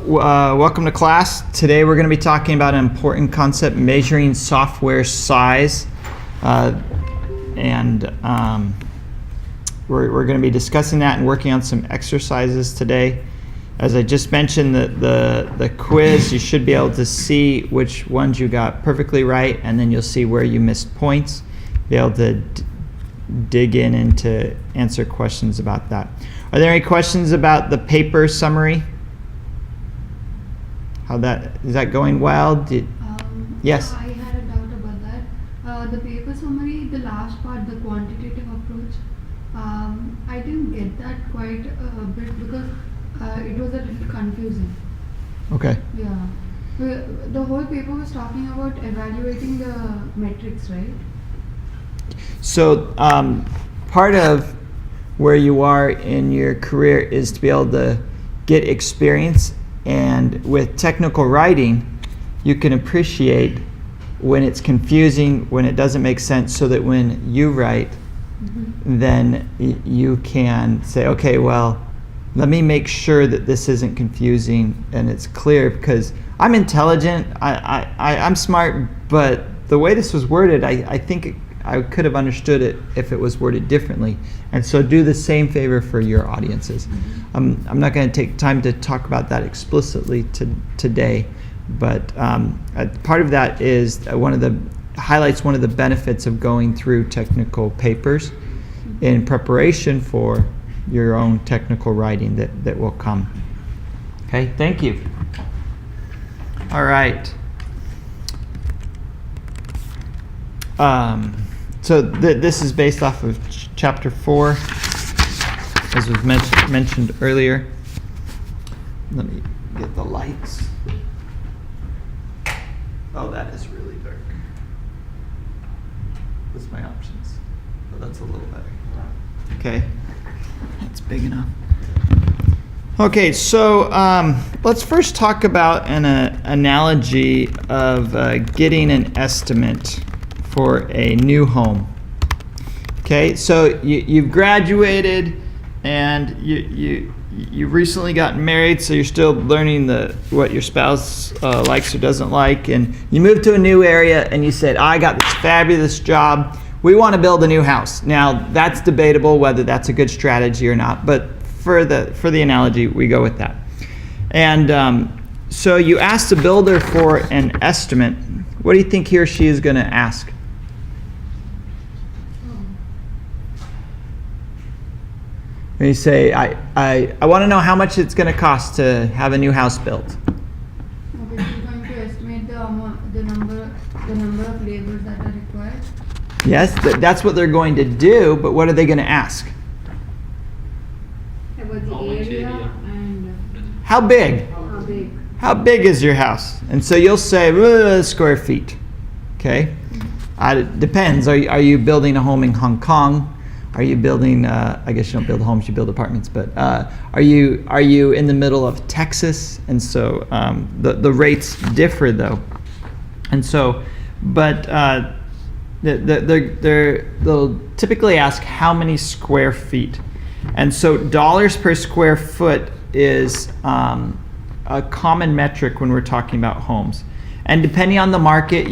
welcome to class. Today we're going to be talking about an important concept, measuring software size. And we're going to be discussing that and working on some exercises today. As I just mentioned, the quiz, you should be able to see which ones you got perfectly right, and then you'll see where you missed points. Be able to dig in and to answer questions about that. Are there any questions about the paper summary? Is that going well? Yes? I had a doubt about that. The paper summary, the last part, the quantitative approach, I didn't get that quite a bit because it was a little confusing. Okay. Yeah. The whole paper was talking about evaluating the metrics, right? So part of where you are in your career is to be able to get experience, and with technical writing you can appreciate when it's confusing, when it doesn't make sense, so that when you write, then you can say, okay, well, let me make sure that this isn't confusing and it's clear, because I'm intelligent, I'm smart, but the way this was worded, I think I could have understood it if it was worded differently. And so do the same favor for your audiences. I'm not going to take time to talk about that explicitly today, but part of that is highlights one of the benefits of going through technical papers in preparation for your own technical writing that will come. Okay, thank you. All right. So this is based off of chapter 4, as was mentioned earlier. Let me get the lights. Oh, that is really dark. What's my options? Oh, that's a little better. Okay, that's big enough. Okay, so let's first talk about an analogy of getting an estimate for a new home. Okay, so you've graduated and you've recently gotten married, so you're still learning what your spouse likes or doesn't like, and you moved to a new area and you said, I got this fabulous job, we want to build a new house. Now that's debatable whether that's a good strategy or not, but for the analogy we go with that. And so you asked the builder for an estimate. What do you think he or she is going to ask? You say, I want to know how much it's going to cost to have a new house built. Okay, so you're going to estimate the number of labors that are required? Yes, that's what they're going to do, but what are they going to ask? About the area and how big? how big. How big is your house? And so you'll say square feet. Okay? It depends. Are you building a home in Hong Kong? Are you building, I guess you don't build homes, you build apartments, but are you in the middle of Texas? And so the rates differ though. And so, but they'll typically ask how many square feet. And so dollars per square foot is a common metric when we're talking about homes. And depending on the market,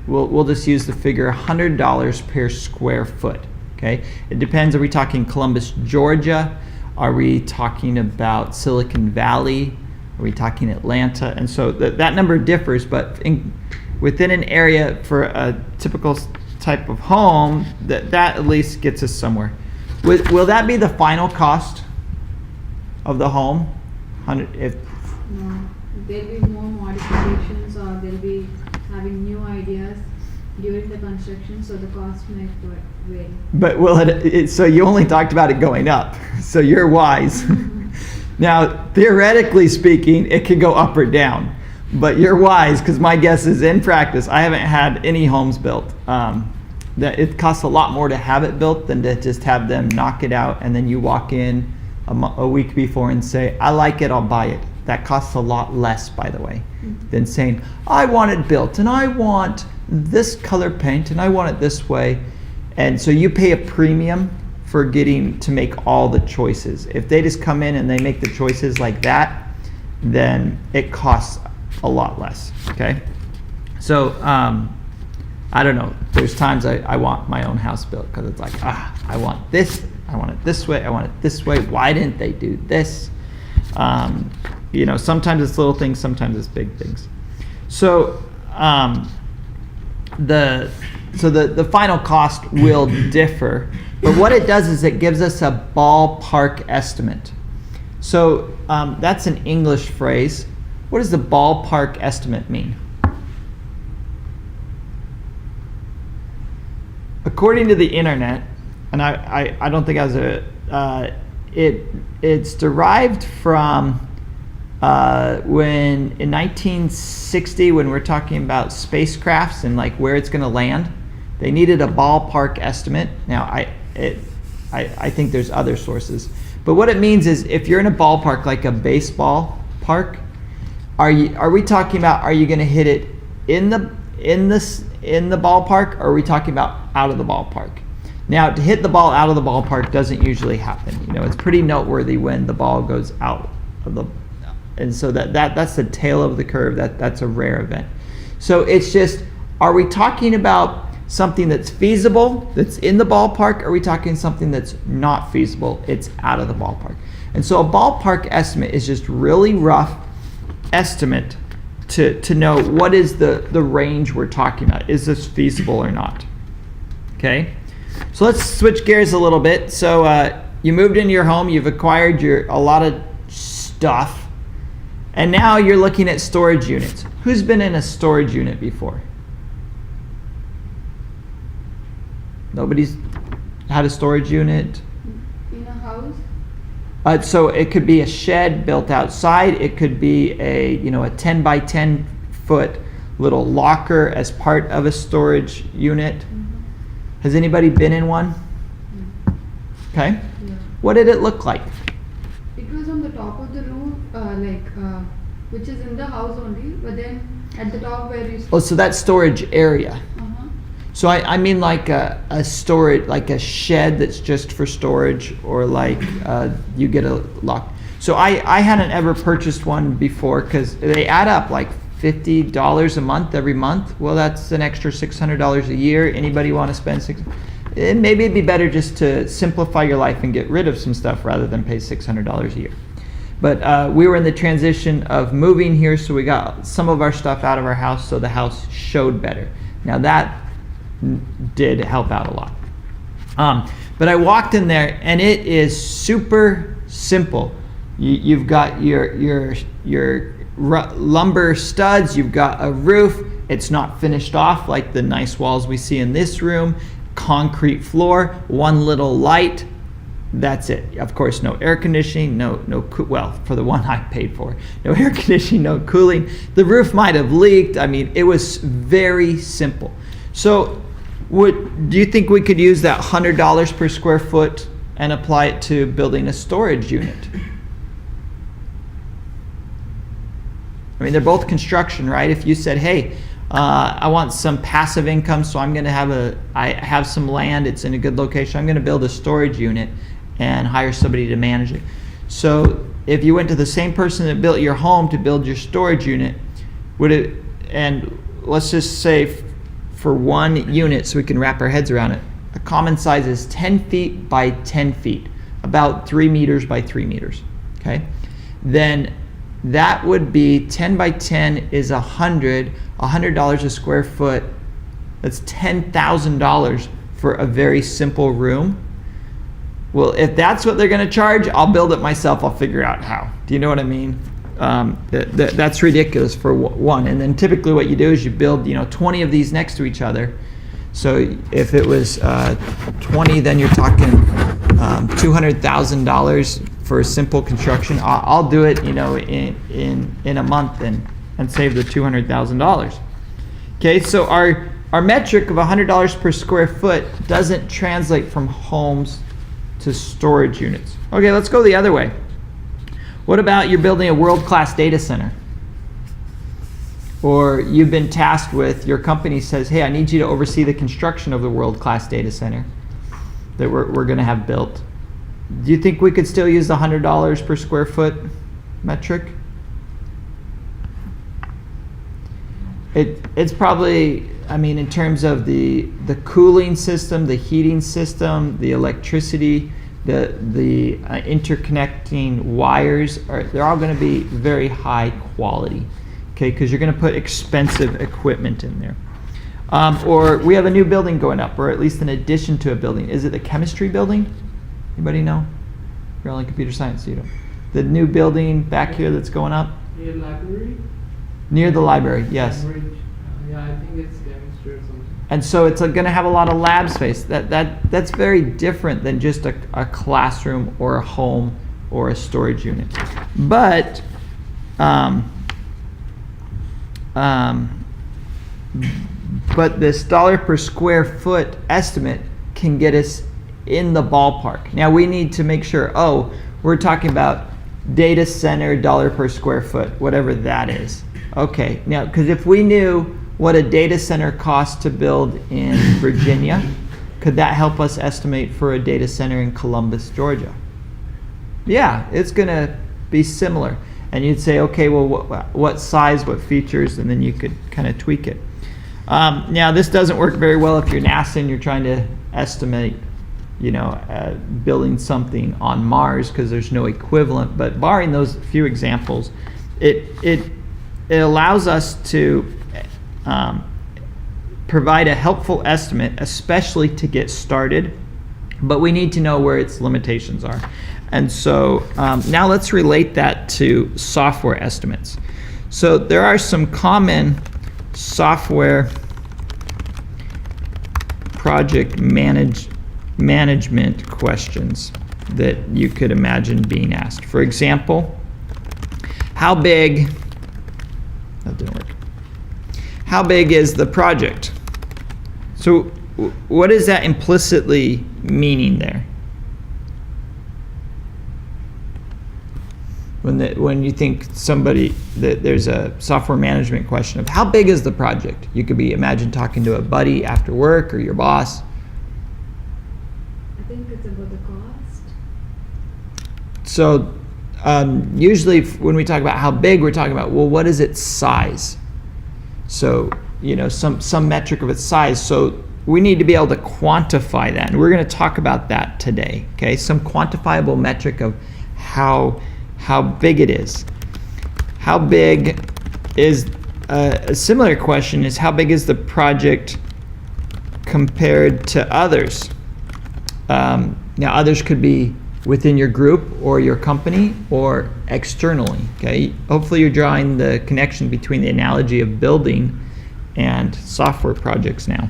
we'll just use the figure $100 per square foot. Okay, it depends. Are we talking Columbus, Georgia? Are we talking about Silicon Valley? Are we talking Atlanta? And so that number differs, but within an area for a typical type of home, that at least gets us somewhere. Will that be the final cost of the home? No, there'll be more modifications, or they'll be having new ideas during the construction, so the cost may vary. But will so you only talked about it going up, so you're wise. Now, theoretically speaking, it could go up or down, but you're wise, because my guess is in practice, I haven't had any homes built. That it costs a lot more to have it built than to just have them knock it out, and then you walk in a week before and say, I like it, I'll buy it. That costs a lot less, by the way, than saying, I want it built, and I want this color paint, and I want it this way. And so you pay a premium for getting to make all the choices. If they just come in and they make the choices like that, then it costs a lot less, okay? So, I don't know, there's times I want my own house built because it's like, I want this, I want it this way, I want it this way, why didn't they do this? You know, sometimes it's little things, sometimes it's big things. So, the final cost will differ, but what it does is it gives us a ballpark estimate. So that's an English phrase. What does the ballpark estimate mean? According to the internet, and I don't think I was it's derived from when in 1960, when we're talking about spacecrafts and like where it's going to land, they needed a ballpark estimate. Now I think there's other sources, but what it means is if you're in a ballpark like a baseball park, are we talking about, are you going to hit it in the ballpark, or are we talking about out of the ballpark? Now, to hit the ball out of the ballpark doesn't usually happen. You know, it's pretty noteworthy when the ball goes out of the, and so that's the tail of the curve. That's a rare event. So it's just, are we talking about something that's feasible, that's in the ballpark, or are we talking something that's not feasible, it's out of the ballpark? And so a ballpark estimate is just really rough estimate to know what is the range we're talking about. Is this feasible or not? Okay, so let's switch gears a little bit. So you moved into your home, you've acquired a lot of stuff, and now you're looking at storage units. Who's been in a storage unit before? Nobody's had a storage unit? In a house? So it could be a shed built outside. It could be a 10 by 10 foot little locker as part of a storage unit. Mm-hmm. Has anybody been in one? Okay. Yeah. What did it look like? It was on the top of the roof, which is in the house only, but then at the top where you... Oh, so that's storage area. Uh-huh. So I mean like a storage, like a shed that's just for storage, or like you get a lock. So I hadn't ever purchased one before because they add up like $50 a month every month. Well, that's an extra $600 a year. Anybody want to spend maybe it'd be better just to simplify your life and get rid of some stuff rather than pay $600 a year. But we were in the transition of moving here, so we got some of our stuff out of our house so the house showed better. Now that did help out a lot. But I walked in there and it is super simple. You've got your lumber studs, you've got a roof, it's not finished off like the nice walls we see in this room, concrete floor, one little light, that's it. Of course, no air conditioning, well, for the one I paid for, no air conditioning, no cooling. The roof might have leaked. I mean, it was very simple. So do you think we could use that $100 per square foot and apply it to building a storage unit? I mean, they're both construction, right? If you said, hey, I want some passive income, so I'm going to I have some land, it's in a good location, I'm going to build a storage unit and hire somebody to manage it. So if you went to the same person that built your home to build your storage unit, and let's just say for one unit so we can wrap our heads around it, a common size is 10 feet by 10 feet, about 3 meters by 3 meters, okay? Then that would be 10 by 10 is $100 a square foot. That's $10,000 for a very simple room. Well, if that's what they're going to charge, I'll build it myself. I'll figure out how. Do you know what I mean? That's ridiculous for one. And then typically what you do is you build 20 of these next to each other. So if it was 20, then you're talking $200,000 for a simple construction. I'll do it in a month and save the $200,000. Okay, so our metric of $100 per square foot doesn't translate from homes to storage units. Okay, let's go the other way. What about you're building a world-class data center? Or you've been tasked with, your company says, hey, I need you to oversee the construction of the world-class data center that we're going to have built. Do you think we could still use the $100 per square foot metric? It's probably, I mean, in terms of the cooling system, the heating system, the electricity, the interconnecting wires, they're all going to be very high quality, okay? Because you're going to put expensive equipment in there. Or we have a new building going up, or at least an addition to a building. Is it the chemistry building? Anybody know? You're only computer science, so you don't. The new building back here that's going up? Near library? Near the library, yes. Cambridge. Yeah, I think it's chemistry or something. And so it's going to have a lot of lab space. That's very different than just a classroom or a home or a storage unit. But this dollar per square foot estimate can get us in the ballpark. Now we need to make sure, we're talking about data center dollar per square foot, whatever that is. Okay, now, because if we knew what a data center costs to build in Virginia, could that help us estimate for a data center in Columbus, Georgia? Yeah, it's going to be similar. And you'd say, okay, well, what size, what features, and then you could kind of tweak it. Now, this doesn't work very well if you're NASA and you're trying to estimate, building something on Mars, because there's no equivalent. But barring those few examples, it allows us to provide a helpful estimate, especially to get started, but we need to know where its limitations are. And so now let's relate that to software estimates. So there are some common software project management questions that you could imagine being asked. For example, how big, that didn't work. How big is the project? So what is that implicitly meaning there? When you think there's a software management question of how big is the project? You could imagine talking to a buddy after work or your boss. I think it's about the cost. So usually when we talk about how big, we're talking about, well, what is its size? So, some metric of its size. So we need to be able to quantify that. And we're going to talk about that today, okay? Some quantifiable metric of how big it is. How big is, a similar question is, how big is the project compared to others? Now, others could be within your group or your company or externally, okay? Hopefully you're drawing the connection between the analogy of building and software projects now.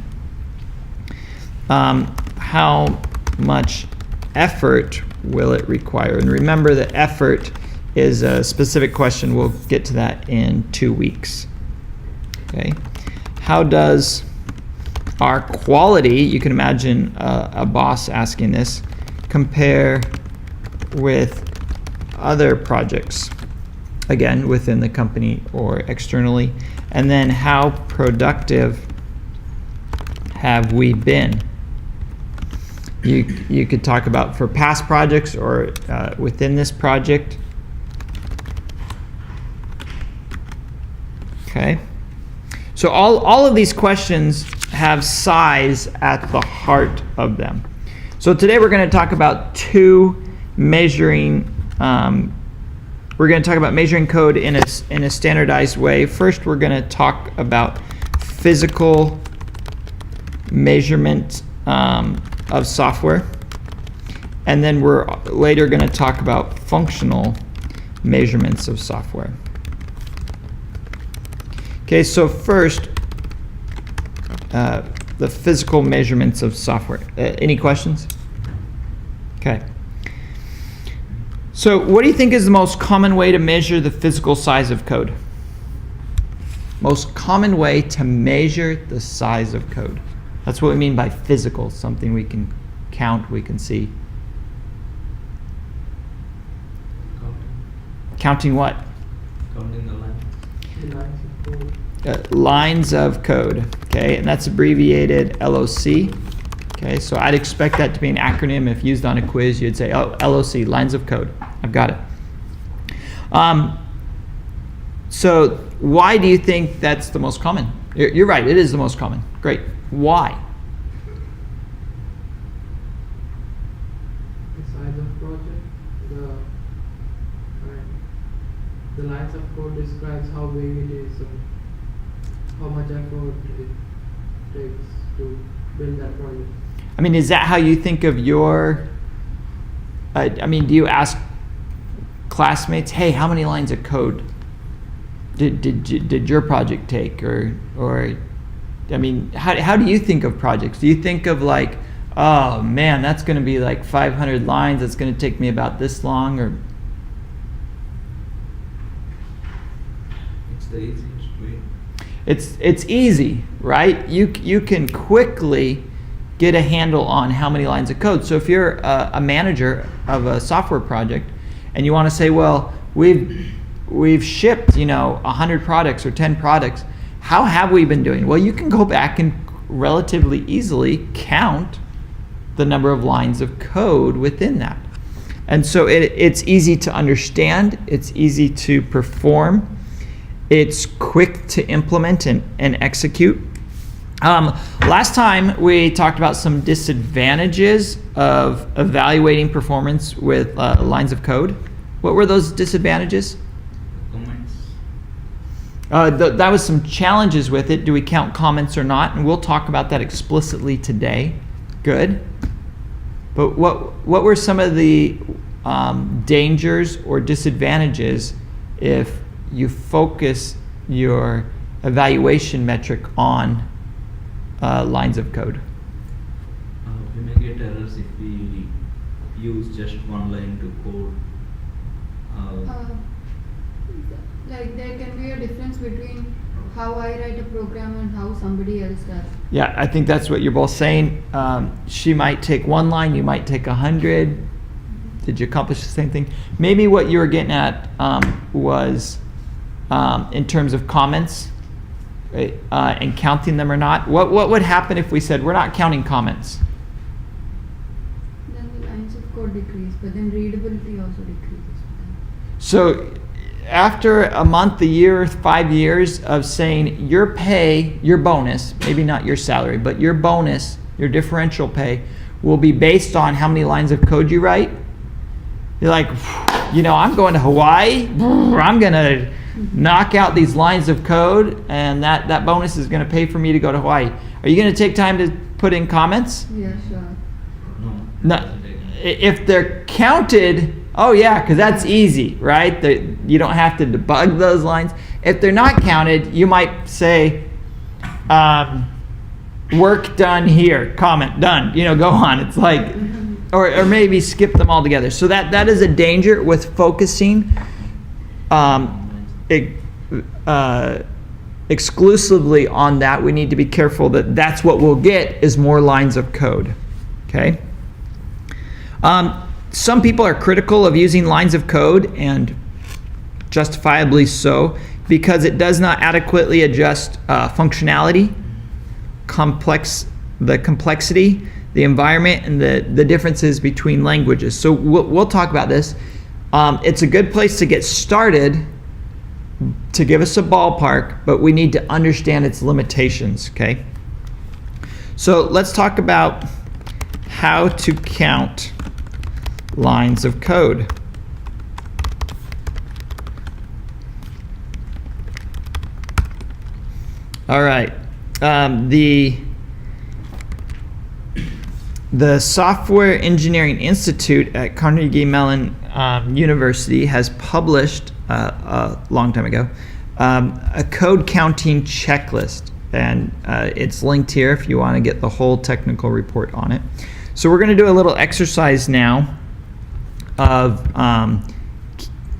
How much effort will it require? And remember that effort is a specific question. We'll get to that in 2 weeks. Okay. How does our quality, you can imagine a boss asking this, compare with other projects, again, within the company or externally? And then how productive have we been? You could talk about for past projects or within this project. Okay. So all of these questions have size at the heart of them. So today we're going to talk about measuring code in a standardized way. First, we're going to talk about physical measurement of software, and then we're later going to talk about functional measurements of software. Okay, so first, the physical measurements of software. Any questions? Okay. So what do you think is the most common way to measure the physical size of code? Most common way to measure the size of code. That's what we mean by physical, something we can count, we can see. Counting what? Counting the lines. The lines of code. Lines of code, okay, and that's abbreviated LOC. Okay, so I'd expect that to be an acronym. If used on a quiz, you'd say, oh, LOC, lines of code. I've got it. So why do you think that's the most common? You're right, it is the most common. Great. Why? The size of project, the lines of code describes how big it is and how much effort it takes to build that project. I mean, is that how you think of your, I mean, do you ask classmates, hey, how many lines of code did your project take? Or I mean, how do you think of projects? Do you think of like, oh man, that's going to be like 500 lines, it's going to take me about this long? Or It's the easiest way. it's easy, right? You can quickly get a handle on how many lines of code. So if you're a manager of a software project and you want to say, well, we've shipped 100 products or 10 products, how have we been doing? Well, you can go back and relatively easily count the number of lines of code within that. And so it's easy to understand, it's easy to perform, it's quick to implement and execute. Last time we talked about some disadvantages of evaluating performance with lines of code. What were those disadvantages? Comments. That was some challenges with it. Do we count comments or not? And we'll talk about that explicitly today. Good. But what were some of the dangers or disadvantages if you focus your evaluation metric on lines of code? We may get errors if we use just one line to code. Like there can be a difference between how I write a program and how somebody else does. Yeah, I think that's what you're both saying. She might take one line, you might take 100. Did you accomplish the same thing? Maybe what you were getting at was in terms of comments, right, and counting them or not. What would happen if we said we're not counting comments? Then the lines of code decrease, but then readability also decreases. So after a month, a year, 5 years of saying your pay, your bonus, maybe not your salary, but your bonus, your differential pay, will be based on how many lines of code you write. You're like, I'm going to Hawaii, I'm going to knock out these lines of code, and that bonus is going to pay for me to go to Hawaii. Are you going to take time to put in comments? Yeah, sure. No. If they're counted, oh yeah, because that's easy, right? You don't have to debug those lines. If they're not counted, you might say, work done here, comment done, go on. It's like, or maybe skip them all together. So that is a danger with focusing exclusively on that. We need to be careful that that's what we'll get is more lines of code, okay? Some people are critical of using lines of code, and justifiably so, because it does not adequately adjust functionality, the complexity, the environment, and the differences between languages. So we'll talk about this. It's a good place to get started to give us a ballpark, but we need to understand its limitations, okay? So let's talk about how to count lines of code. All right. The Software Engineering Institute at Carnegie Mellon University has published a long time ago a code counting checklist, and it's linked here if you want to get the whole technical report on it. So we're going to do a little exercise now of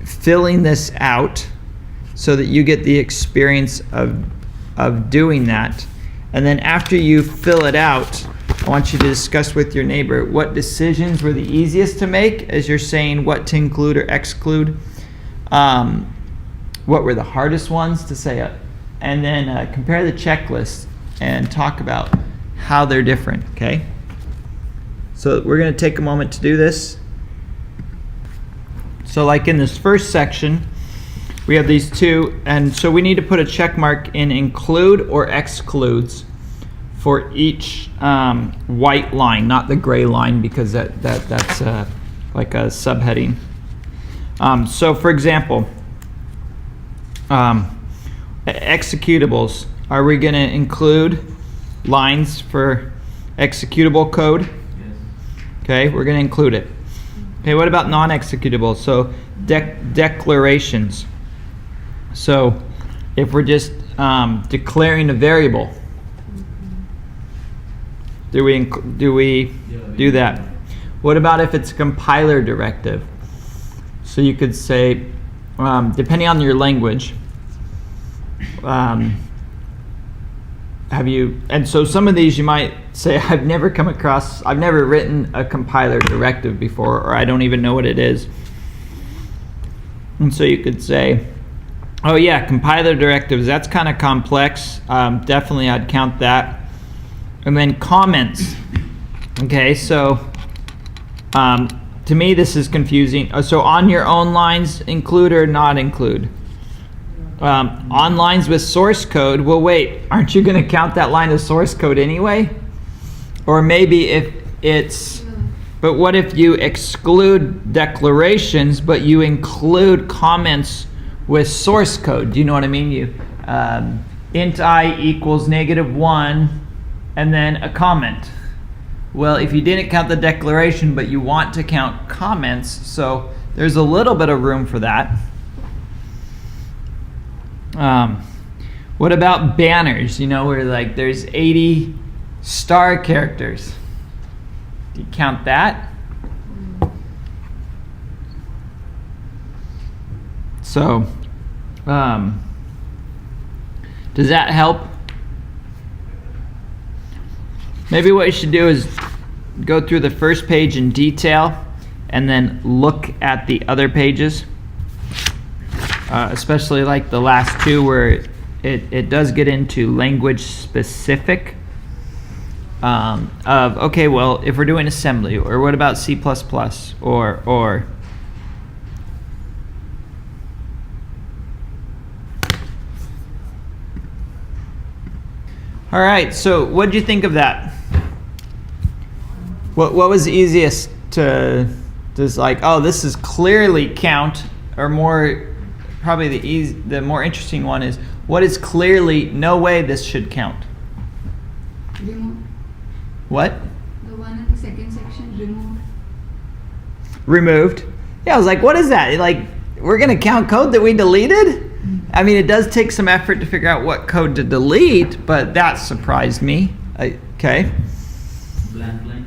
filling this out so that you get the experience of doing that. And then after you fill it out, I want you to discuss with your neighbor what decisions were the easiest to make as you're saying what to include or exclude. What were the hardest ones to say, and then compare the checklist and talk about how they're different, okay? So we're going to take a moment to do this. So like in this first section, we have these two, and so we need to put a check mark in include or excludes for each white line, not the gray line, because that's like a subheading. So for example, executables, are we going to include lines for executable code? Yes. Okay, we're going to include it. Okay, what about non-executable? So declarations. So if we're just declaring a variable, do we do that? What about if it's a compiler directive? So you could say, depending on your language, and so some of these you might say, I've never written a compiler directive before, or I don't even know what it is. And so you could say, oh yeah, compiler directives, that's kind of complex. Definitely I'd count that. And then comments. Okay, so to me this is confusing. So on your own lines, include or not include? On lines with source code, well wait, aren't you going to count that line as source code anyway? Or maybe if it's, but what if you exclude declarations but you include comments with source code? Do you know what I mean? You int I equals -1 and then a comment. Well, if you didn't count the declaration but you want to count comments, so there's a little bit of room for that. What about banners? You know, where like there's 80 star characters. Do you count that? So, does that help? Maybe what you should do is go through the first page in detail and then look at the other pages. Especially like the last two where it does get into language specific of, okay, well, if we're doing assembly, or what about C++, or all right, so what did you think of that? What was easiest to just like, oh, this is clearly count, or more probably the more interesting one is, what is clearly no way this should count? Remove. What? The one in the second section, removed. Removed. Yeah, I was like, what is that? Like, we're going to count code that we deleted? I mean, it does take some effort to figure out what code to delete, but that surprised me. Okay. Blank line.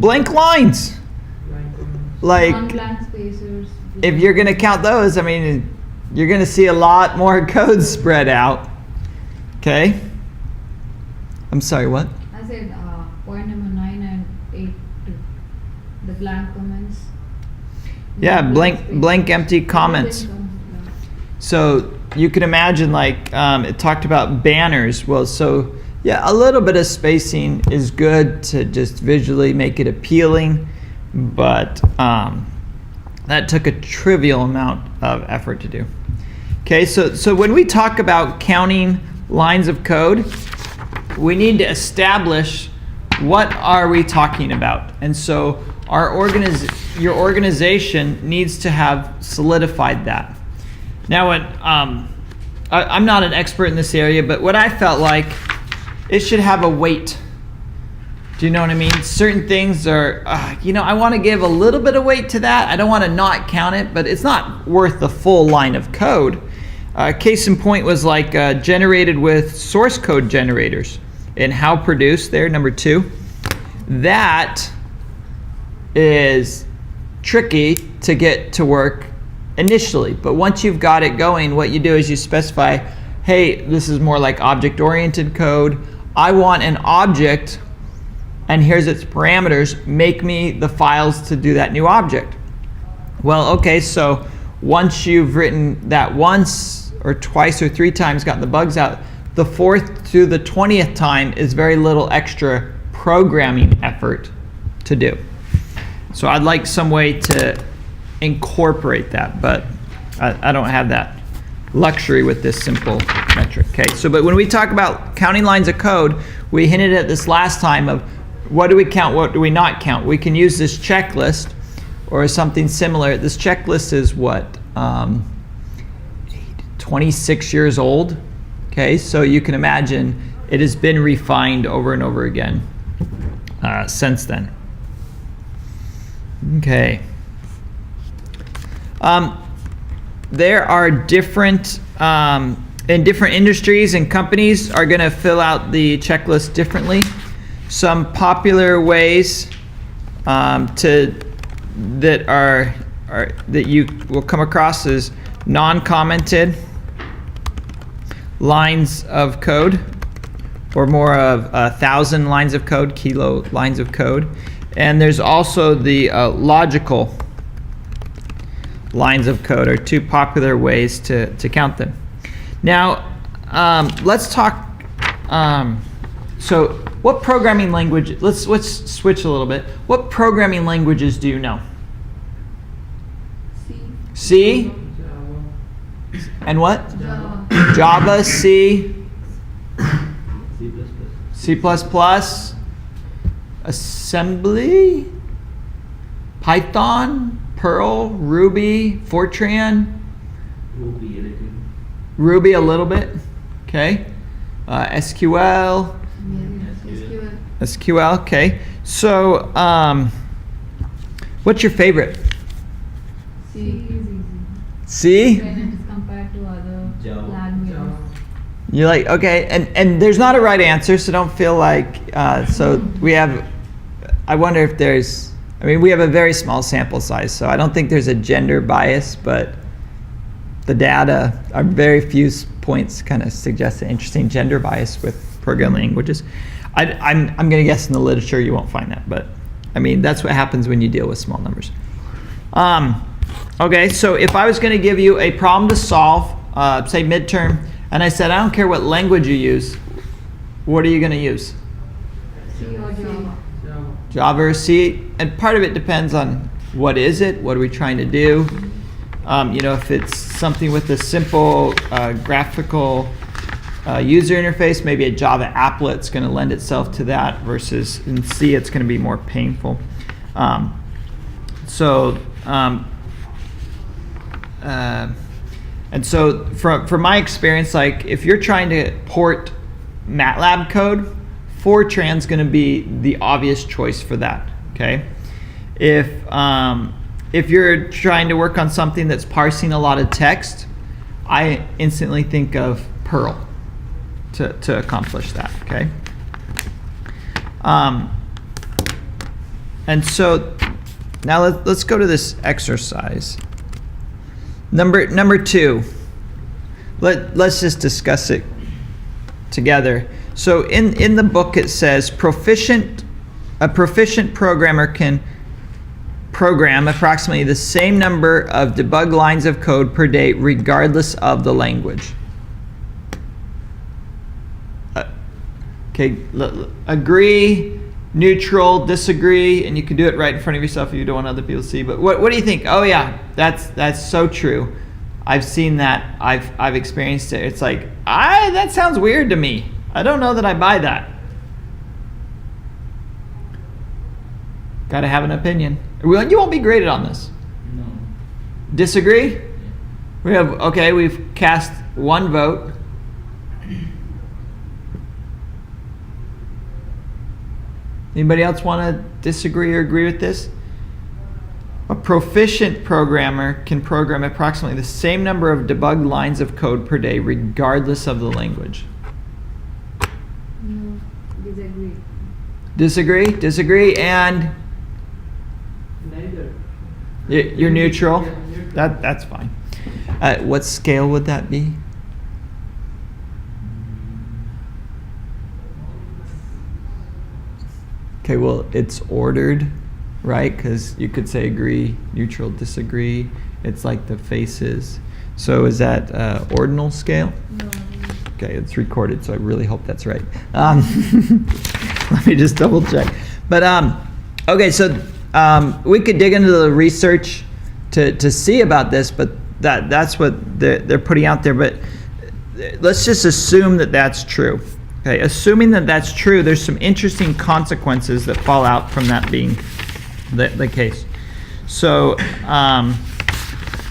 Blank lines. Like, Non-blank spacers. if you're going to count those, I mean, you're going to see a lot more code spread out. Okay. I'm sorry, what? I said point number 9 and 8 too. The blank comments. Yeah, blank spaces. empty comments. Yeah. So you can imagine, like, it talked about banners. Well, so yeah, a little bit of spacing is good to just visually make it appealing, but that took a trivial amount of effort to do. Okay, so when we talk about counting lines of code, we need to establish what are we talking about. And so your organization needs to have solidified that. Now, I'm not an expert in this area, but what I felt like, it should have a weight. Do you know what I mean? Certain things are, I want to give a little bit of weight to that. I don't want to not count it, but it's not worth the full line of code. Case in point was like generated with source code generators. And how produced there, number 2. That is tricky to get to work initially. But once you've got it going, what you do is you specify, hey, this is more like object-oriented code. I want an object, and here's its parameters. Make me the files to do that new object. Well, okay, so once you've written that once or twice or 3 times, gotten the bugs out, the 4th to the 20th time is very little extra programming effort to do. So I'd like some way to incorporate that, but I don't have that. luxury with this simple metric. Okay, so but when we talk about counting lines of code, we hinted at this last time of what do we count, what do we not count. We can use this checklist or something similar. This checklist is what, 26 years old. Okay, so you can imagine it has been refined over and over again since then. Okay. There are different, in different industries and companies are going to fill out the checklist differently. Some popular ways that you will come across is non-commented lines of code, or more of 1,000 lines of code, kilo lines of code. And there's also the logical lines of code are two popular ways to count them. Now, let's talk, so what programming language, let's switch a little bit. What programming languages do you know? C? Java. And what? Java. Java, C, C++. C++, assembly, Python, Perl, Ruby, Fortran, Ruby a little. Ruby a little bit, okay, SQL, SQL, okay. So, what's your favorite? C is easy. C? When it is compared to other Java. languages. Java. You're like, okay, and there's not a right answer, so don't feel like, so we have, I wonder if there's, I mean, we have a very small sample size, so I don't think there's a gender bias, but the data, are very few points kind of suggest an interesting gender bias with programming languages. I'm going to guess in the literature you won't find that, but I mean, that's what happens when you deal with small numbers. Okay, so if I was going to give you a problem to solve, say midterm, and I said, I don't care what language you use, what are you going to use? C or Java. Java. Java or C? And part of it depends on what is it, what are we trying to do? You know, if it's something with a simple graphical user interface, maybe a Java applet's going to lend itself to that, versus in C it's going to be more painful. And so from my experience, like if you're trying to port MATLAB code, Fortran's going to be the obvious choice for that. Okay, if you're trying to work on something that's parsing a lot of text, I instantly think of Perl to accomplish that. Okay, and so now let's go to this exercise. Number 2. Let's just discuss it together. So in the book it says a proficient programmer can program approximately the same number of debug lines of code per day regardless of the language. Okay, agree, neutral, disagree, and you can do it right in front of yourself if you don't want other people to see. But what do you think? Oh yeah, that's so true. I've seen that. I've experienced it. It's like, that sounds weird to me. I don't know that I buy that. Got to have an opinion. You won't be graded on this. No. Disagree? We've cast one vote. Anybody else want to disagree or agree with this? A proficient programmer can program approximately the same number of debug lines of code per day regardless of the language. No, disagree. Disagree, and Neither. you're neutral? Yeah, neutral. That's fine. What scale would that be? Okay, well, it's ordered, right? Because you could say agree, neutral, disagree. It's like the faces. So is that ordinal scale? No. Okay, it's recorded, so I really hope that's right. Let me just double check. But okay, so we could dig into the research to see about this, but that's what they're putting out there. But let's just assume that that's true. Okay, assuming that that's true, there's some interesting consequences that fall out from that being the case. So,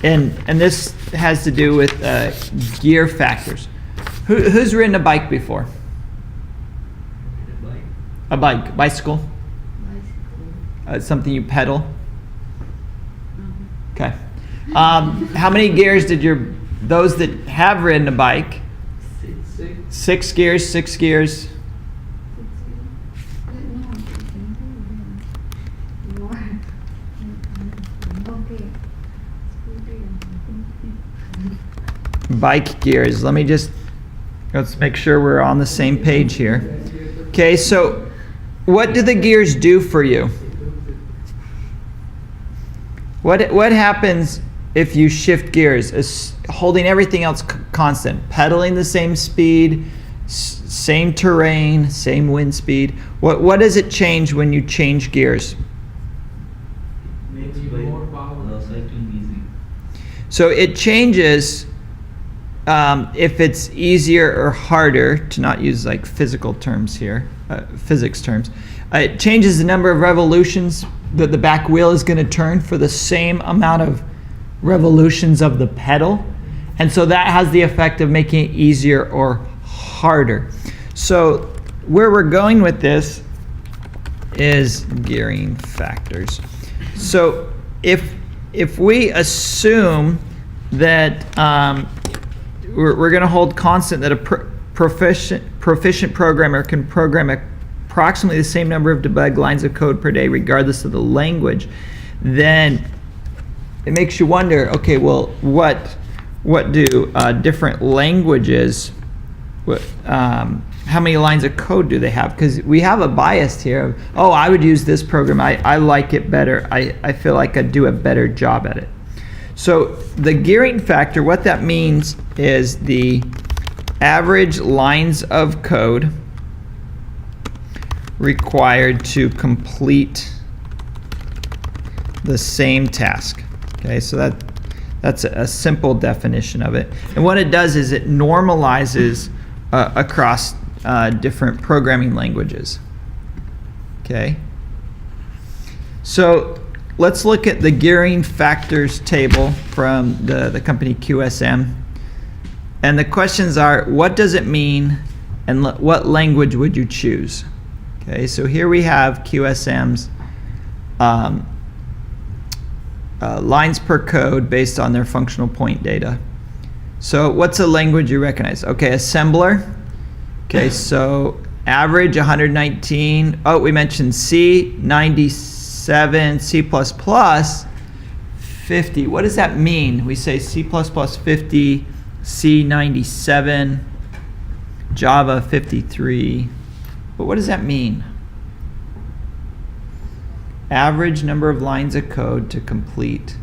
and this has to do with gear factors. Who's ridden a bike before? A bike, bicycle? Something you pedal? Okay. How many gears did those that have ridden a bike? Six gears, six gears. Bike gears. Let's make sure we're on the same page here. Okay, so what do the gears do for you? What happens if you shift gears? Is holding everything else constant, pedaling the same speed, same terrain, same wind speed. What does it change when you change gears? Makes More power. cycling easy. So it changes if it's easier or harder, to not use like physical terms here, physics terms. It changes the number of revolutions that the back wheel is going to turn for the same amount of revolutions of the pedal. And so that has the effect of making it easier or harder. So where we're going with this is gearing factors. So if we assume that we're going to hold constant that a proficient programmer can program approximately the same number of debug lines of code per day regardless of the language, then it makes you wonder, okay, well, what do different languages, how many lines of code do they have? Because we have a bias here of, oh, I would use this program, I like it better, I feel like I'd do a better job at it. So the gearing factor, what that means is the average lines of code required to complete the same task. Okay, so that's a simple definition of it. And what it does is it normalizes across different programming languages. Okay, so let's look at the gearing factors table from the company QSM. And the questions are, what does it mean and what language would you choose? Okay, so here we have QSM's lines per code based on their functional point data. So what's a language you recognize? Okay, assembler. Okay, so average 119. Oh, we mentioned C, 97, C++, 50. What does that mean? We say C++ 50, C 97, Java 53. But what does that mean? Average number of lines of code to complete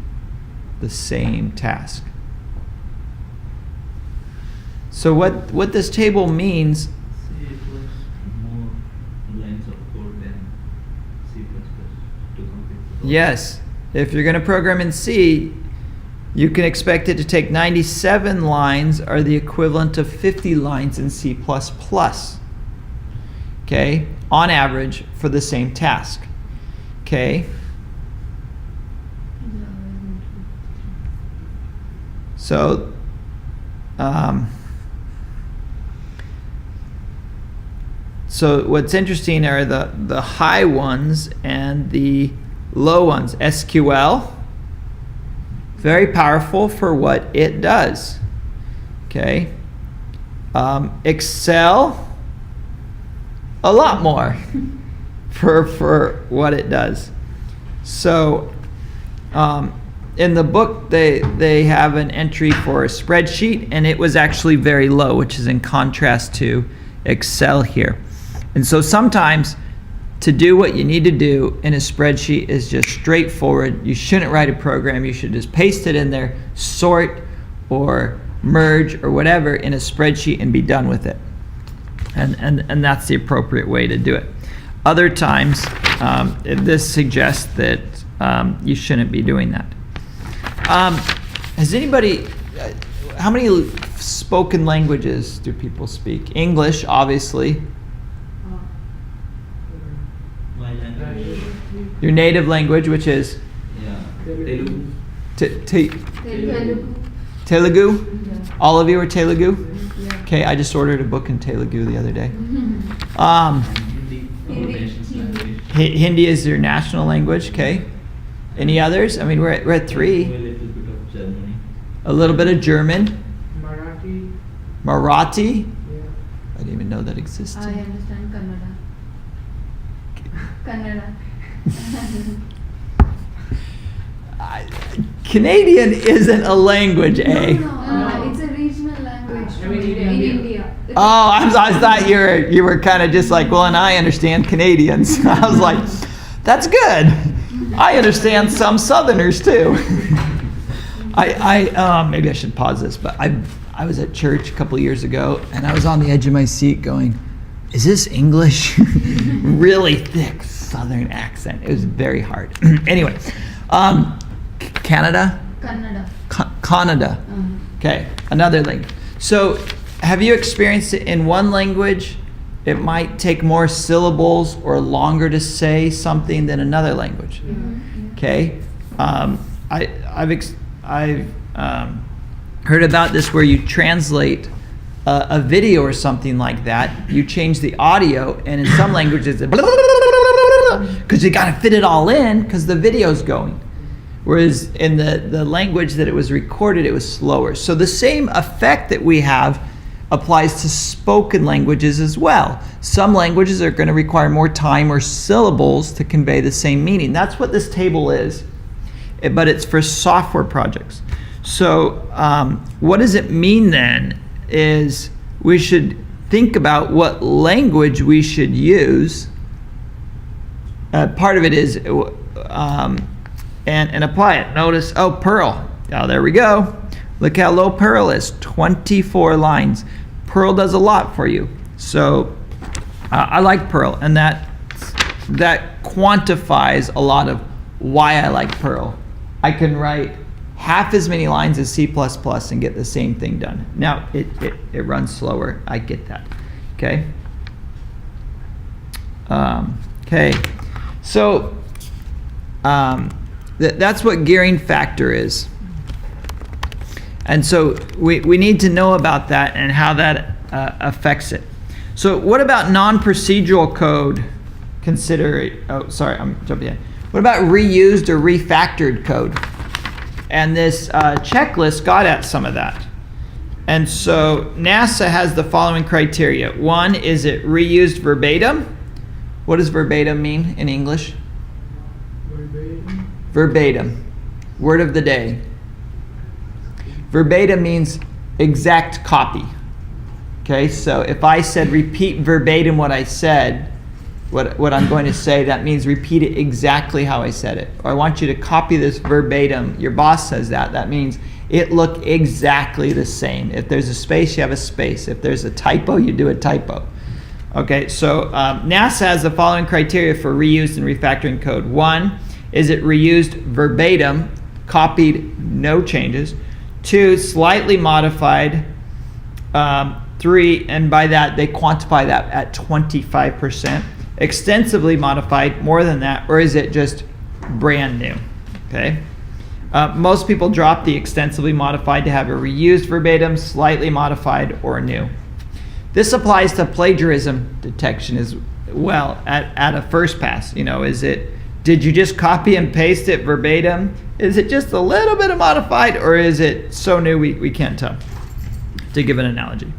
the same task. So what this table means, C plus more lines of code than C++ to complete the code. yes, if you're going to program in C, you can expect it to take 97 lines or the equivalent of 50 lines in C++. Okay, on average for the same task. Okay, so so what's interesting are the high ones and the low ones. SQL, very powerful for what it does. Okay, Excel, a lot more for what it does. So in the book they have an entry for a spreadsheet, and it was actually very low, which is in contrast to Excel here. And so sometimes to do what you need to do in a spreadsheet is just straightforward. You shouldn't write a program, you should just paste it in there, sort or merge or whatever in a spreadsheet and be done with it. And that's the appropriate way to do it. Other times, this suggests that you shouldn't be doing that. Has anybody, how many spoken languages do people speak? English, obviously. My language. Your native language, which is Yeah. Telugu. Telugu. Telugu? Yeah. All of you are Telugu? Yeah. Okay, I just ordered a book in Telugu the other day. Mm-hmm. Um, And Hindi. Our nation's language. Hindi is your national language, okay? Any others? I mean, we're at I know 3. a little bit of Germany. A little bit of German. Marathi. Marathi? Yeah. I didn't even know that existed. I understand Kannada. Kannada. Canadian isn't a language, eh? No, it's a regional language I from mean, in India. India. Oh, I thought you were kind of just like, well, and I understand Canadians. I was like, that's good. I understand some Southerners too. Maybe I should pause this, but I was at church a couple years ago, and I was on the edge of my seat going, is this English? Really thick Southern accent. It was very hard. Anyway, Canada? Kannada. Canada. Okay, another language. So, have you experienced it in one language? It might take more syllables or longer to say something than another language. Okay, I've heard about this where you translate a video or something like that. You change the audio, and in some languages, because you got to fit it all in because the video's going. Whereas in the language that it was recorded, it was slower. So the same effect that we have applies to spoken languages as well. Some languages are going to require more time or syllables to convey the same meaning. That's what this table is, but it's for software projects. So what does it mean then is we should think about what language we should use. Part of it is and apply it. Notice, oh, Perl. Oh, there we go. Look how low Perl is, 24 lines. Perl does a lot for you. So I like Perl, and that quantifies a lot of why I like Perl. I can write half as many lines as C++ and get the same thing done. Now, it runs slower. I get that. Okay? Okay. So that's what gearing factor is. And so we need to know about that and how that affects it. So what about non-procedural code? I'm jumping in. What about reused or refactored code? And this checklist got at some of that. And so NASA has the following criteria. 1, is it reused verbatim? What does verbatim mean in English? Verbatim. Word of the day. Verbatim means exact copy. Okay, so if I said repeat verbatim what I said, what I'm going to say, that means repeat it exactly how I said it. Or I want you to copy this verbatim. Your boss says that. That means it look exactly the same. If there's a space, you have a space. If there's a typo, you do a typo. Okay, so NASA has the following criteria for reused and refactoring code. 1, is it reused verbatim, copied, no changes. 2, slightly modified. 3, and by that, they quantify that at 25%. Extensively modified, more than that, or is it just brand new? Okay. Most people drop the extensively modified to have a reused verbatim, slightly modified, or new. This applies to plagiarism detection as well at a first pass. You know, did you just copy and paste it verbatim? Is it just a little bit of modified, or is it so new we can't tell? To give an analogy.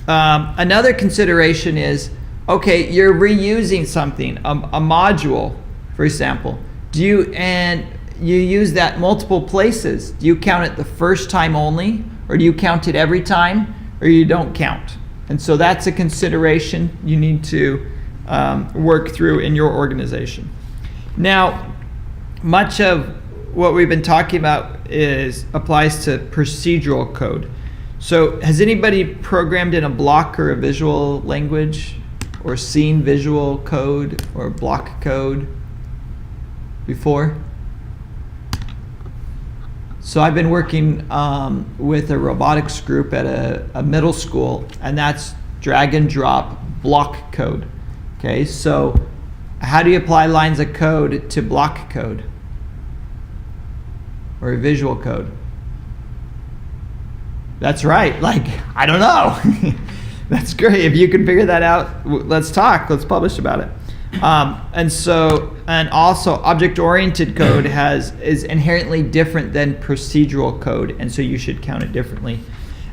Another consideration is, okay, you're reusing something, a module, for example. You use that multiple places. Do you count it the first time only, or do you count it every time, or you don't count? And so that's a consideration you need to work through in your organization. Now, much of what we've been talking about applies to procedural code. So has anybody programmed in a block or a visual language, or seen visual code or block code before? So I've been working with a robotics group at a middle school, and that's drag and drop block code. Okay, so how do you apply lines of code to block code or visual code? That's right. Like, I don't know. That's great. If you can figure that out, let's talk. Let's publish about it. And also object-oriented code is inherently different than procedural code, and so you should count it differently.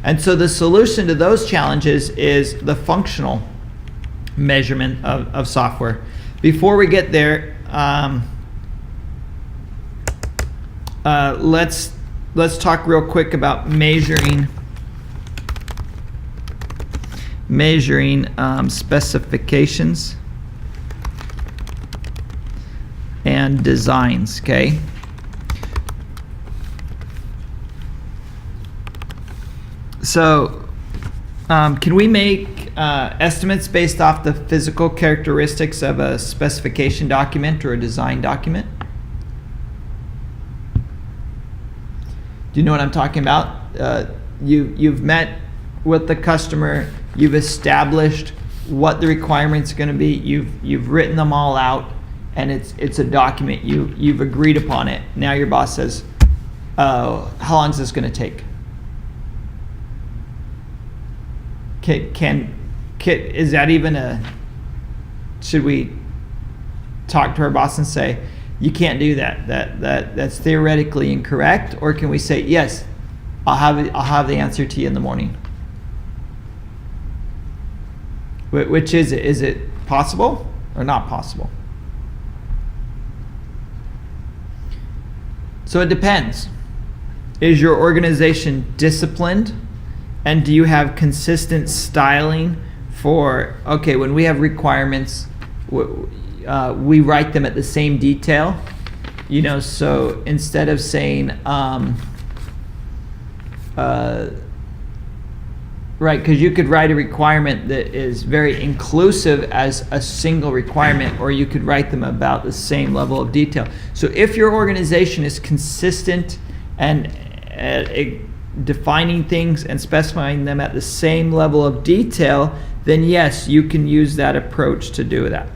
And so the solution to those challenges is the functional measurement of software. Before we get there, let's talk real quick about measuring specifications and designs. Okay. So, can we make estimates based off the physical characteristics of a specification document or a design document? Do you know what I'm talking about? You've met with the customer, you've established what the requirements are going to be, you've written them all out, and it's a document. You've agreed upon it. Now your boss says, "Oh, how long is this going to take?" Is that even should we talk to our boss and say, "You can't do that. That's theoretically incorrect," or can we say, "Yes, I'll have the answer to you in the morning"? Which is it? Is it possible or not possible? So it depends. Is your organization disciplined? And do you have consistent styling for, okay, when we have requirements, we write them at the same detail? You know, so instead of saying, right, because you could write a requirement that is very inclusive as a single requirement, or you could write them about the same level of detail. So if your organization is consistent and defining things and specifying them at the same level of detail, then yes, you can use that approach to do that.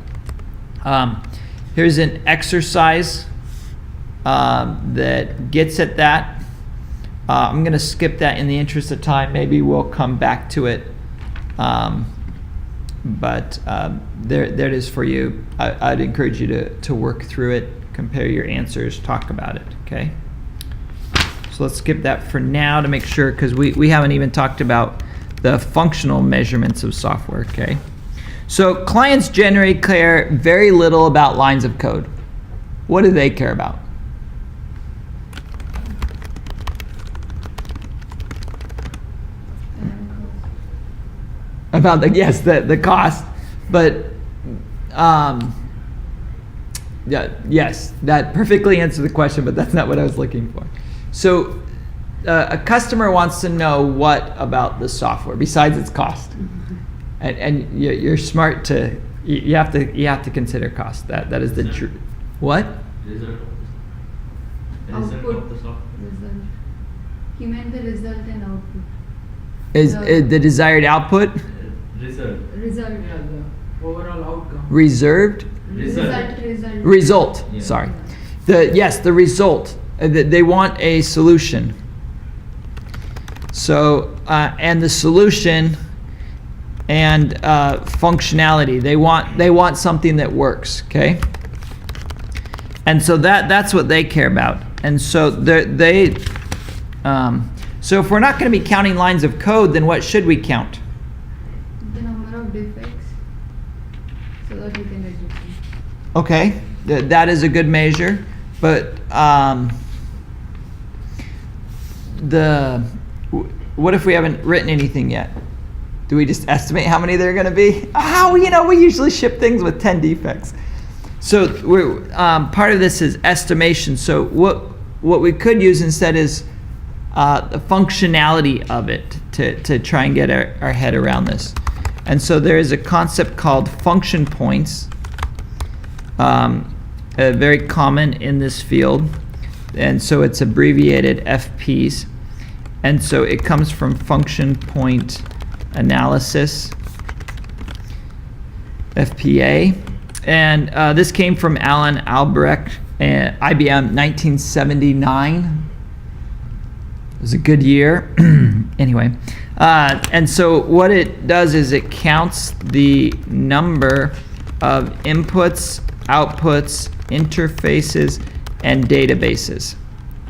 Here's an exercise that gets at that. I'm going to skip that in the interest of time. Maybe we'll come back to it. But there it is for you. I'd encourage you to work through it, compare your answers, talk about it, okay? So let's skip that for now to make sure, because we haven't even talked about the functional measurements of software, okay? So clients generally care very little about lines of code. What do they care about? About the cost, but yes, that perfectly answered the question, but that's not what I was looking for. So a customer wants to know what about the software besides its cost, and you're smart to you have to consider cost. That is the truth. What? Result of the software. Result. He meant the result and output. Is the desired output Result. Result. Yeah, the overall outcome. reserved? Result. Yeah. Sorry. The result. They want a solution. So and the solution and functionality. They want something that works. Okay. And so that's what they care about. And so so if we're not going to be counting lines of code, then what should we count? The number of defects, so that we can reduce them. Okay, that is a good measure, but what if we haven't written anything yet? Do we just estimate how many there are going to be? We usually ship things with 10 defects. So part of this is estimation. So what we could use instead is the functionality of it to try and get our head around this. And so there is a concept called function points, very common in this field. and so it's abbreviated FPs. And so it comes from function point analysis, FPA. And this came from Alan Albrecht, IBM, 1979. It was a good year. Anyway, and so what it does is it counts the number of inputs, outputs, interfaces, and databases.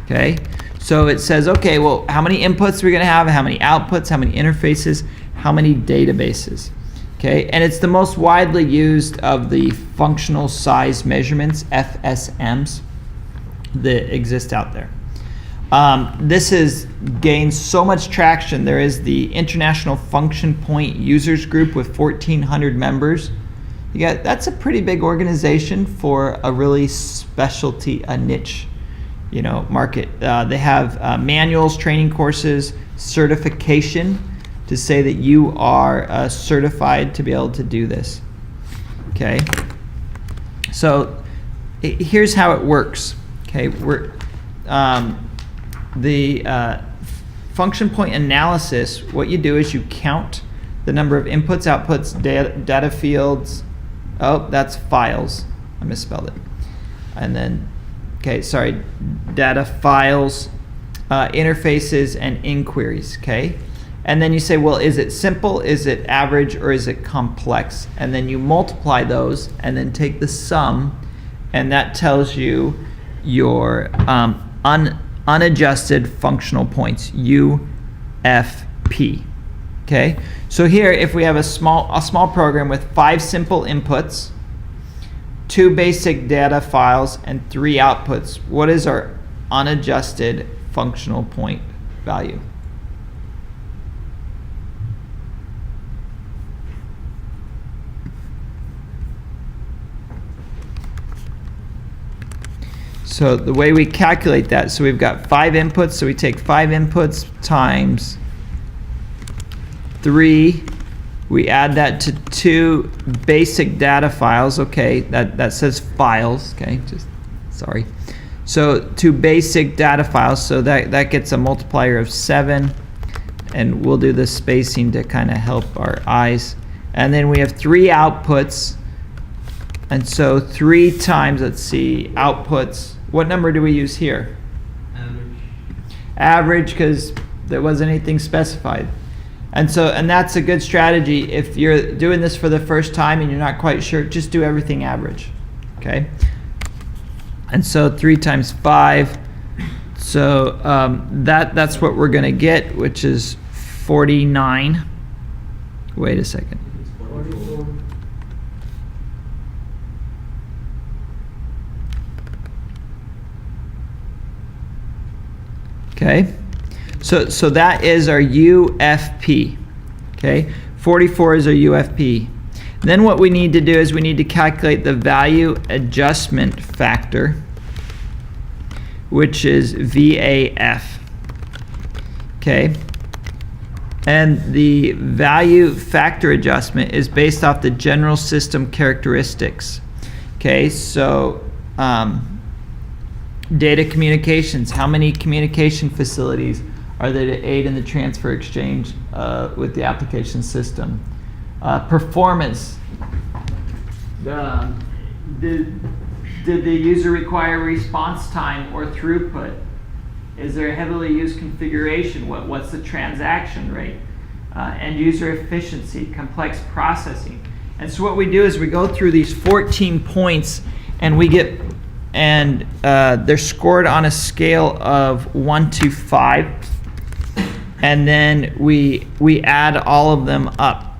Okay, so it says, okay, well, how many inputs are we going to have, how many outputs, how many interfaces, how many databases. Okay, and it's the most widely used of the functional size measurements, FSMs, that exist out there. This has gained so much traction. There is the International Function Point Users Group with 1,400 members. That's a pretty big organization for a really specialty, a niche, market. They have manuals, training courses, certification to say that you are certified to be able to do this. Okay. So here's how it works. Okay, the function point analysis, what you do is you count the number of inputs, outputs, data fields. Oh, that's files. I misspelled it. And then, okay, sorry, data files, interfaces, and inquiries, okay? And then you say, well, is it simple, is it average, or is it complex? And then you multiply those and then take the sum, and that tells you your unadjusted functional points, UFP. Okay, so here if we have a small program with 5 simple inputs, 2 basic data files, and 3 outputs, what is our unadjusted functional point value? So the way we calculate that, so we've got 5 inputs, so we take 5 inputs times 3, we add that to 2 basic data files. Okay, that says files. Okay, just sorry. So 2 basic data files, so that gets a multiplier of 7, and we'll do the spacing to kind of help our eyes. And then we have 3 outputs, and so 3 times, let's see, outputs. What number do we use here? Average. Average, because there wasn't anything specified. And that's a good strategy. If you're doing this for the first time and you're not quite sure, just do everything average. Okay? And so 3 times 5. So that's what we're going to get, which is 49. Wait a second. It's 44. Okay? So that is our UFP. Okay? 44 is our UFP. Then what we need to do is we need to calculate the value adjustment factor, which is VAF. Okay? And the value factor adjustment is based off the general system characteristics. Okay, so data communications, how many communication facilities are there to aid in the transfer exchange with the application system? Performance, did the user require response time or throughput? Is there a heavily used configuration? What's the transaction rate? End user efficiency, complex processing. And so what we do is we go through these 14 points, and we get, and they're scored on a scale of 1 to 5, and then we add all of them up.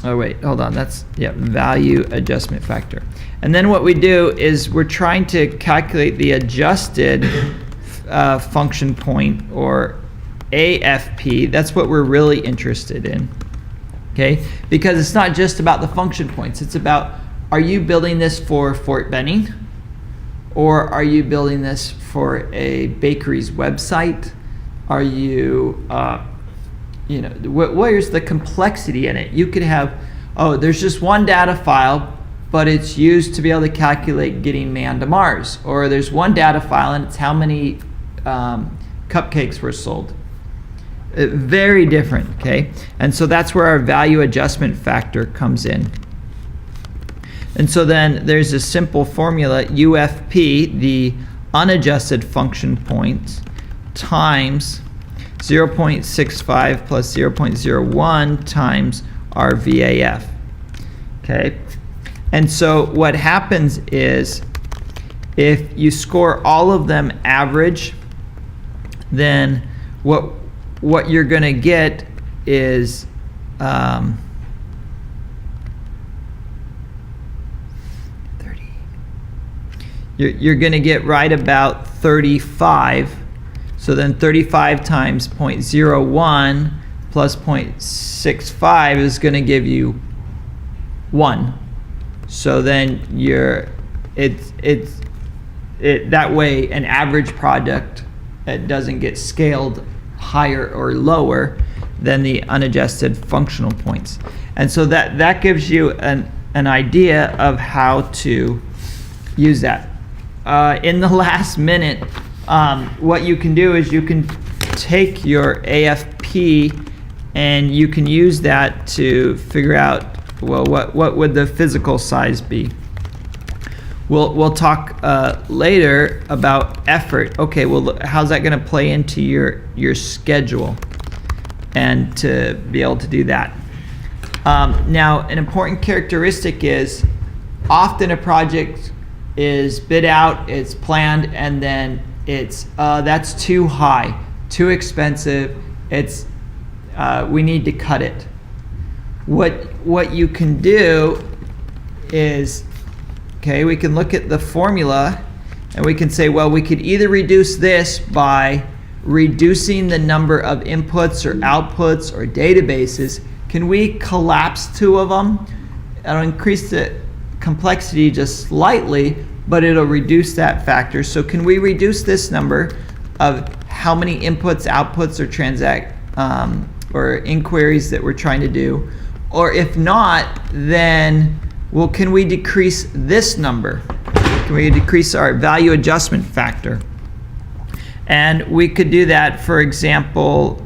Oh wait, hold on, that's, yeah, value adjustment factor. And then what we do is we're trying to calculate the adjusted function point, or AFP. That's what we're really interested in. Okay, because it's not just about the function points, it's about, are you building this for Fort Benning, or are you building this for a bakery's website? Are you, where's the complexity in it? You could have, oh, there's just one data file but it's used to be able to calculate getting man to Mars. Or there's one data file and it's how many cupcakes were sold. Very different, okay? And so that's where our value adjustment factor comes in. And so then there's a simple formula, UFP, the unadjusted function points, times 0.65 plus 0.01 times our VAF, okay? And so what happens is if you score all of them average, then what you're going to get is you're going to get right about 35. So then 35 times 0.01 plus 0.65 is going to give you 1. So then that way an average product, it doesn't get scaled higher or lower than the unadjusted functional points. And so that gives you an idea of how to use that. In the last minute, what you can do is you can take your AFP and you can use that to figure out, well, what would the physical size be? We'll talk later about effort. Okay, well, how's that going to play into your schedule and to be able to do that? Now, an important characteristic is often a project is bid out, it's planned, and then it's that's too high, too expensive. It's we need to cut it. What you can do is, okay, we can look at the formula and we can say, well, we could either reduce this by reducing the number of inputs or outputs or databases. Can we collapse 2 of them? It'll increase the complexity just slightly, but it'll reduce that factor. So can we reduce this number of how many inputs, outputs, or inquiries that we're trying to do? Or if not, then, well, can we decrease this number? Can we decrease our value adjustment factor? And we could do that, for example,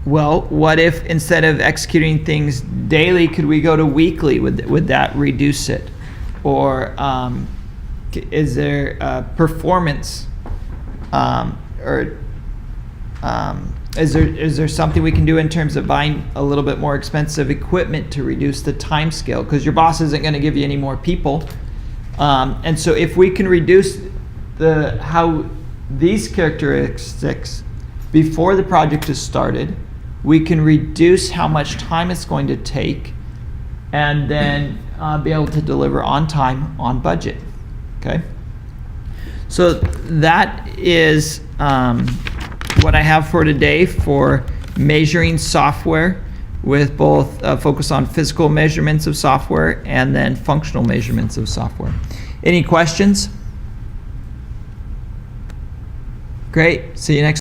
well, what if instead of executing things daily, could we go to weekly? Would that reduce it? Or is there performance, is there something we can do in terms of buying a little bit more expensive equipment to reduce the time scale? Because your boss isn't going to give you any more people. And so if we can reduce how these characteristics before the project is started, we can reduce how much time it's going to take and then be able to deliver on time, on budget. Okay? So that is what I have for today for measuring software, with both focus on physical measurements of software and then functional measurements of software. Any questions? Great. See you next